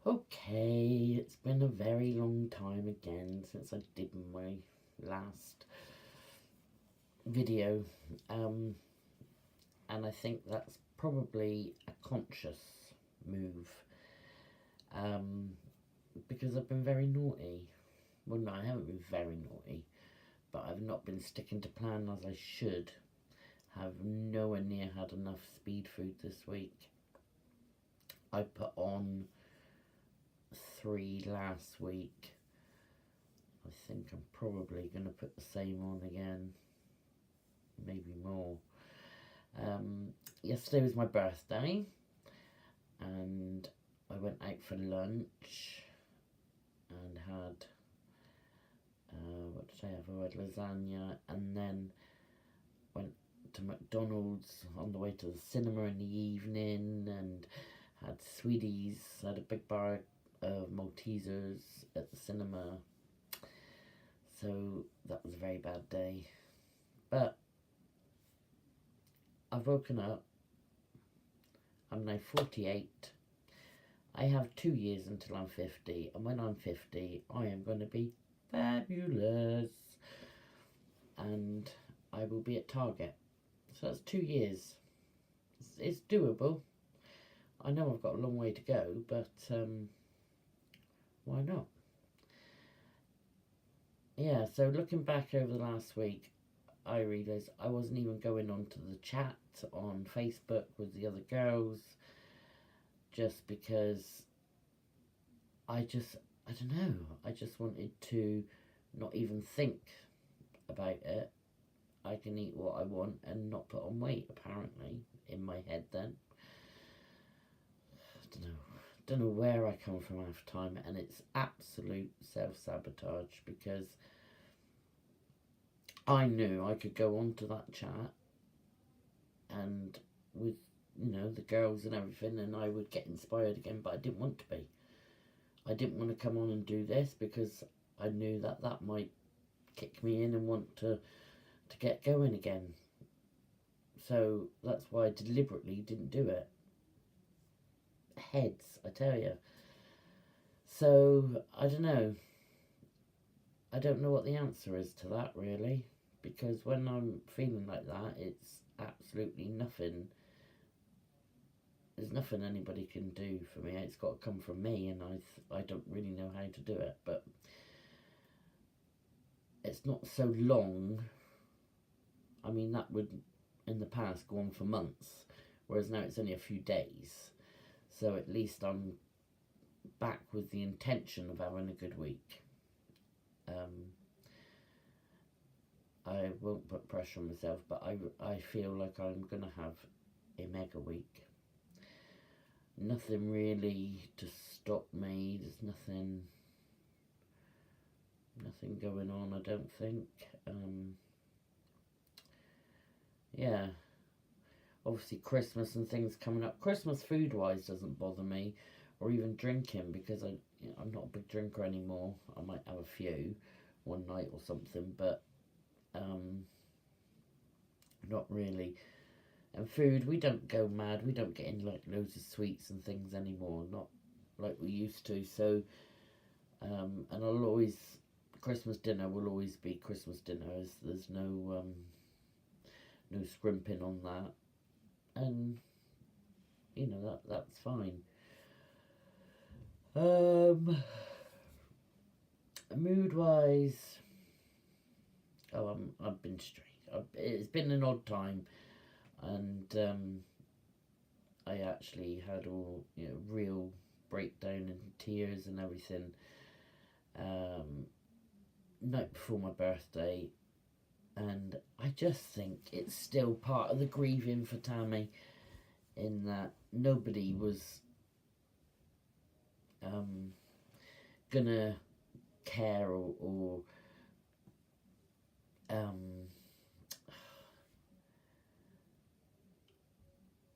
Okay, it's been a very long time again since I did my last video, um, and I think that's probably a conscious move, um, because I've been very naughty. Well, no, I haven't been very naughty, but I've not been sticking to plan as I should. Have nowhere near had enough speed food this week. I put on 3 last week. I think I'm probably going to put the same on again, maybe more. Yesterday was my birthday, and I went out for lunch and had, what did I have? I had lasagna, and then went to McDonald's on the way to the cinema in the evening, and had sweeties. I had a big bar of Maltesers at the cinema. So that was a very bad day. But I've woken up. I'm now 48. I have 2 years until I'm 50. And when I'm 50, I am going to be fabulous. And I will be at Target. So that's 2 years. It's doable. I know I've got a long way to go, but why not? Yeah, so looking back over the last week, I realised I wasn't even going onto the chat on Facebook with the other girls, just because I don't know, I just wanted to not even think about it. I can eat what I want and not put on weight, apparently, in my head then. I don't know where I come from half the time, and it's absolute self-sabotage, because I knew I could go onto that chat and with, the girls and everything, and I would get inspired again, but I didn't want to be. I didn't want to come on and do this because I knew that might kick me in and want to get going again. So that's why I deliberately didn't do it. Heads, I tell you. So, I don't know. I don't know what the answer is to that, really. Because when I'm feeling like that, it's absolutely nothing. There's nothing anybody can do for me. It's got to come from me, and I don't really know how to do it. But it's not so long. I mean, that would, in the past, go on for months. Whereas now it's only a few days. So at least I'm back with the intention of having a good week. I won't put pressure on myself, but I feel like I'm going to have a mega week. Nothing really to stop me. There's nothing going on, I don't think. Yeah. Obviously Christmas and things coming up. Christmas food-wise doesn't bother me, or even drinking, because I'm not a big drinker anymore. I might have a few one night or something, but not really. And food, we don't go mad. We don't get in like loads of sweets and things anymore, not like we used to. So, and I'll always, Christmas dinner will always be Christmas dinner. There's no scrimping on that, and that's fine. Mood wise, I've been straight. It's been an odd time, and I actually had all real breakdown and tears and everything. Night before my birthday, and I just think it's still part of the grieving for Tammy, in that nobody was gonna care or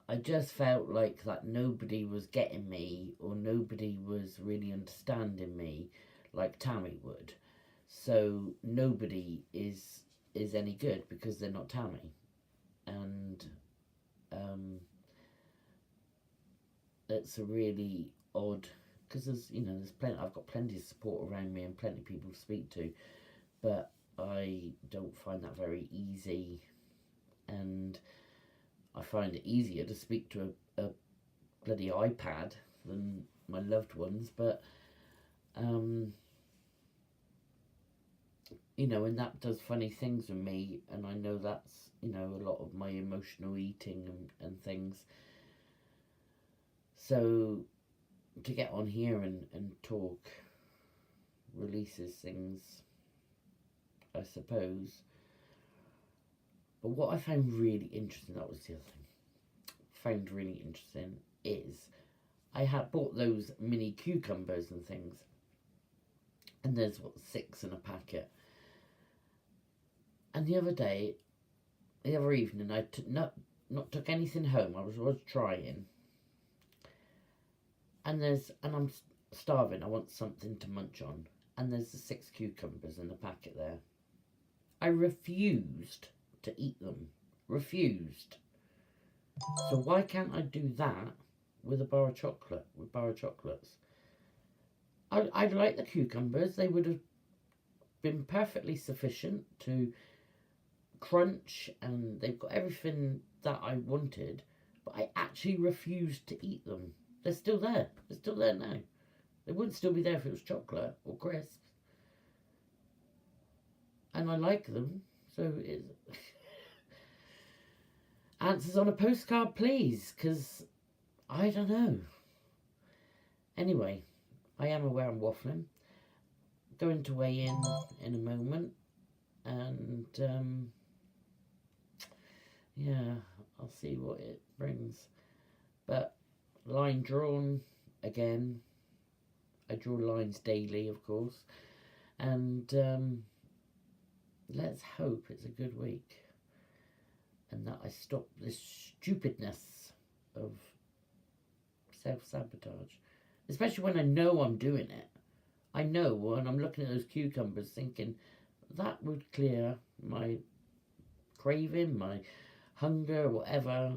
I just felt like that nobody was getting me, or nobody was really understanding me like Tammy would. So nobody is any good because they're not Tammy. And it's a really odd because there's, you know, there's plenty, I've got plenty of support around me and plenty of people to speak to, but I don't find that very easy, and I find it easier to speak to a bloody iPad than my loved ones, but you know, and that does funny things with me, and I know that's, you know, a lot of my emotional eating and things. So to get on here and talk releases things, I suppose. But what I found really interesting, that was the other thing, found really interesting, is I had bought those mini cucumbers and things, and there's what, 6 in a packet. And the other evening, I not took anything home. I was trying, and I'm starving. I want something to munch on, and there's the 6 cucumbers in the packet there. I refused to eat them. Refused. So why can't I do that with a bar of chocolate? With bar of chocolates, I like the cucumbers. They would have been perfectly sufficient to crunch, and they've got everything that I wanted, but I actually refused to eat them. They're still there. They're still there now. They wouldn't still be there if it was chocolate or crisps. And I like them, so it's answers on a postcard, please, because I don't know. Anyway, I am aware I'm waffling. Going to weigh in a moment, and yeah, I'll see what it brings. But line drawn again. I draw lines daily, of course, and let's hope it's a good week and that I stop this stupidness of self-sabotage, especially when I know I'm doing it. I know when I'm looking at those cucumbers thinking that would clear my craving, my hunger, whatever.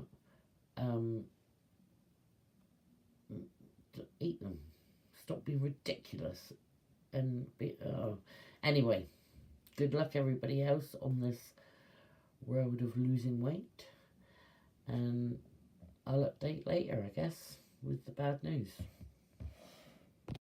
Eat them. Stop being ridiculous. And anyway, good luck everybody else on this road of losing weight. And I'll update later, I guess, with the bad news.